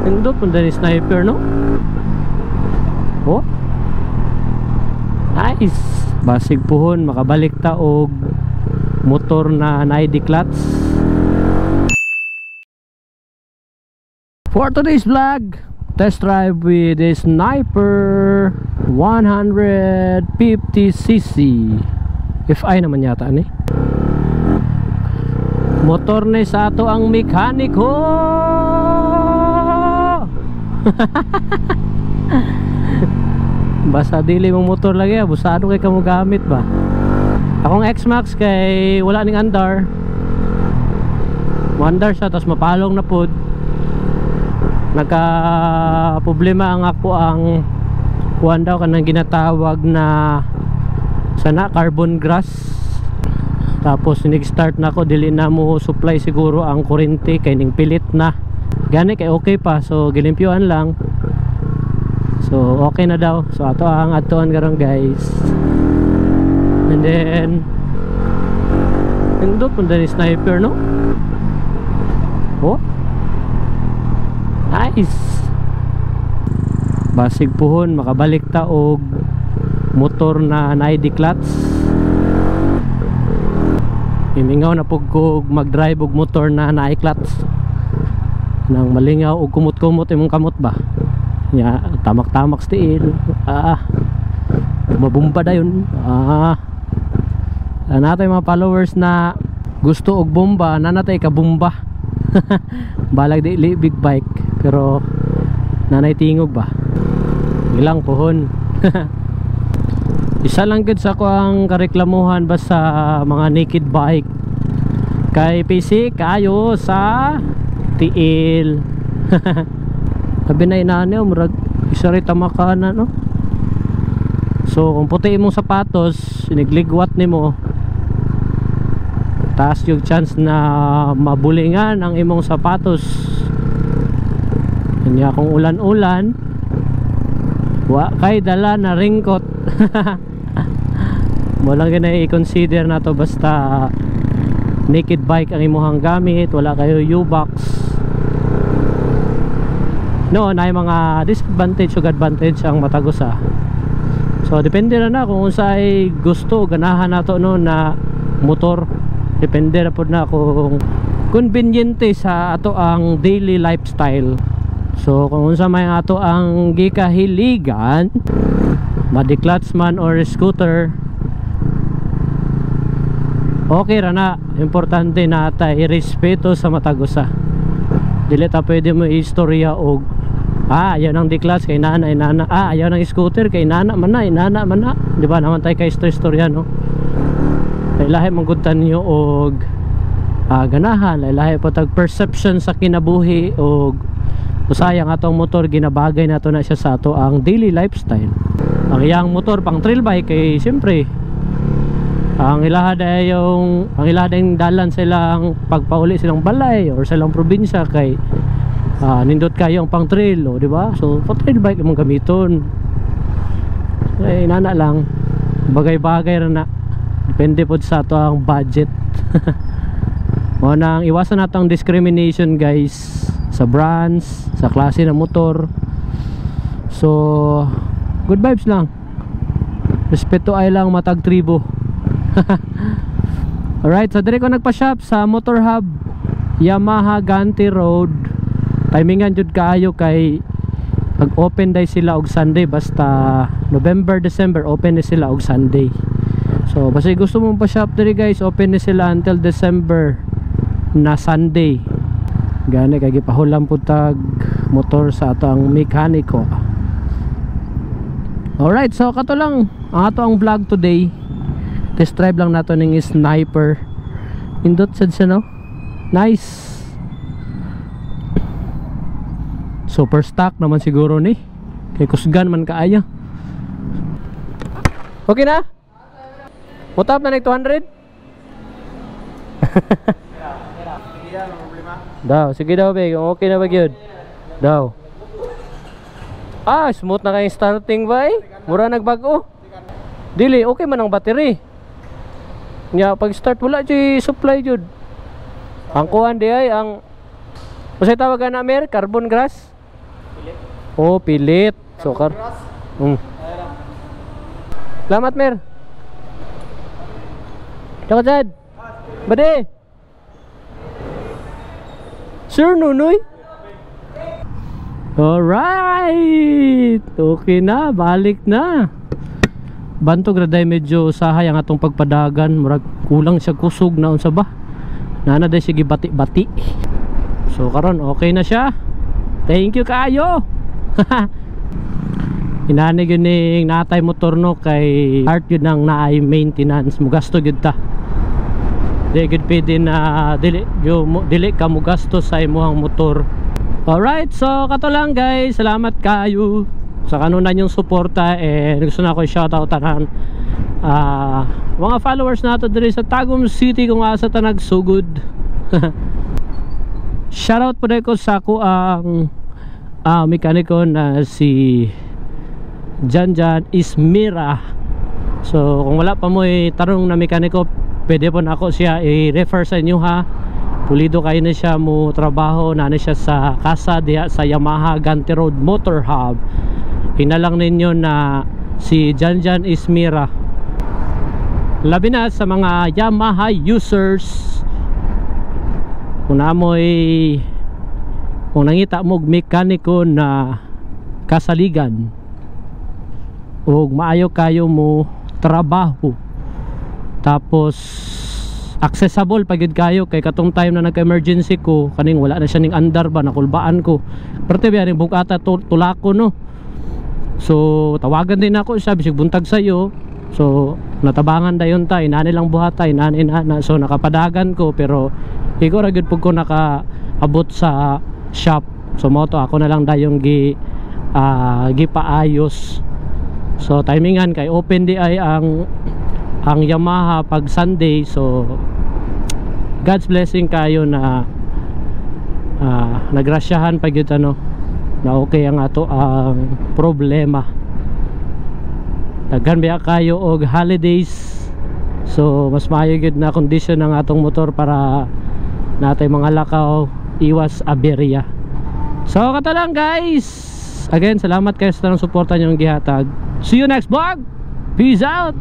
Nindot mo dali sniper, no? Oh, nice. Basig puhon makabalik ta og motor na na-ID clutch. For today's vlog, test drive with a Sniper 150cc FI naman yata ni. Motor ni sa ato ang mekaniko. Basta dili mong motor lagi, busado kay kamo gamit ba. Akong X-Max kay wala ning andar. Mandar siya tapos mapalong na pod. Nagka problema ang ako ang kuan daw kanang ginatawag na sana carbon grass. Tapos nag-start na ako, dili na mo supply siguro ang kuryente kay ning pilit na. Gani kay okay pa, so gilimpyuan lang. So okay na daw. So ato ang atuan karon guys. And then nindot mo dali sniper, no? Oh, nice. Basig puhon makabalik ta og motor na na-ID clutch. Imingaw na pug ko mag-drive og motor na na-ID clutch. Nang malingaw og kumot-kumot imong kamot ba? Ya, tamak-tamak stiil. Mabumba dayon. Natay mga followers na gusto og bomba, nanatay ka bomba. Balag di big bike, pero nanay tingog ba? Ilang pohon. Isa lang gud sa ko ang kareklamuhan ba sa mga naked bike. Kay PC kayo sa tiil. Sabi na inane murag isa rin tamakana, no? So kung puti imong sapatos, sinigligwat nimo, taas yung chance na mabulingan ang imong sapatos. Kanya kung ulan-ulan, wa kay dala na ringkot. Mo lang gina i-consider na to basta naked bike ang imong gamit, wala kayo U-box. No, na mga disadvantage ug advantage ang matagos ah. So depende na kung unsa ay gusto ganahan nato no na motor. Depende na pod na kung conveniente sa ato ang daily lifestyle. So kung unsa may ato ang gikahiligan, madi-clutch man or scooter, okay ra na. Importante na ta irespeto sa matagosa. Dili ta pwede mo istorya og ayaw ng di-clutch kay nana, ayaw ng scooter kay nana man na, di ba naman tayo kay istorya, no? Kay lahi manggutan niyo og ganahan, lahi po tag perception sa kinabuhi og usayang atong motor ginabagay nato na siya sa ato ang daily lifestyle. Ang iyang motor pang trail bike kay siyempre ang ilahadayong dalan silang pagpauli silang balay or silang probinsya kay nindot kayo ang pang trail, di ba? So pa trail bike imong gamiton. Eh nana lang bagay-bagay ra na. Depende pod sa ato ang budget. Mo nang iwasan nato ang discrimination guys sa brands, sa klase ng motor. So good vibes lang. Respeto ay lang matag tribo. Alright, so dire ko nagpa-shop sa Motor Hub Yamaha Ganti Road. Timingan jud kaayo kay pag-open day sila og Sunday, basta November, December open ni sila og Sunday. So basta gusto mo pa-shop dire guys, open ni sila until December na Sunday. Gani kay gipahulam pud tag motor sa ato ang mekaniko. Alright, so kato lang ang ato ang vlog today. Test drive lang nato ning Sniper. Indot sad siya, no? Nice. Super stock naman siguro ni. Kay kusgan man kaaya. Okay na? Mutap na nag 200? Daw, sige daw be, okay na ba gyud? Daw. Smooth na kay starting ba eh? Mura nagbago. Dili, okay man ang battery. Nya pag start wala jud supply jud. Ang kuhan di ay ang usay tawagan na carbon grass. Oh, pilit. Sukar. Salamat, Mer. Tsaka dyan. Bade. Sir Nunoy. Alright. Okay na. Balik na. Bantog na dahil medyo usahay ang atong pagpadagan. Murag kulang siya kusog na unsa ba. Nana dahil sige bati-bati. So karon okay na siya. Thank you kaayo. Inanig yun ning natay motor no kay hard yun ang naay maintenance mo gasto gyud ta. Di gyud pwede na dili ka mo gasto sa imong motor. Alright, so kato lang guys, salamat kayo sa kanunan yung suporta gusto na ko shoutout tanan mga followers nato diri sa Tagum City kung asa ta nagsugod. Shoutout po ko sa ako ang mekaniko na si Janjan Ismira. So kung wala pa mo tarong na mekaniko, pwede po na ako siya i-refer sa inyo ha. Pulido kayo na siya mo trabaho na siya sa kasa diya sa Yamaha Ganti Road Motor Hub. Hinalang ninyo na si Janjan Ismira. Labi na sa mga Yamaha users. Kung nangita mo mekaniko na kasaligan o maayo kayo mo trabaho tapos accessible pagid kayo kay katong time na nagka-emergency ko kaning wala na siya ning andar ba nakulbaan ko pero biya ning bugata tulako no. So tawagan din ako siya bisig buntag sayo. So natabangan dayon ta inani lang buhata inani na so nakapadagan ko pero ikaw ra gyud pug ko nakaabot sa shop. So moto ako na lang dayong gipaayos. So timingan kay open di ay ang Yamaha pag Sunday. So God's blessing kayo na nagrasyahan pag yun ano na okay ang ato ang problema. Daghan biya kayo og holidays. So mas maayo gyud na kondisyon ng atong motor para natay mga lakaw iwas aberya. So kato lang guys. Again salamat kayo sa suporta nyo ng gihatag. See you next vlog. Peace out.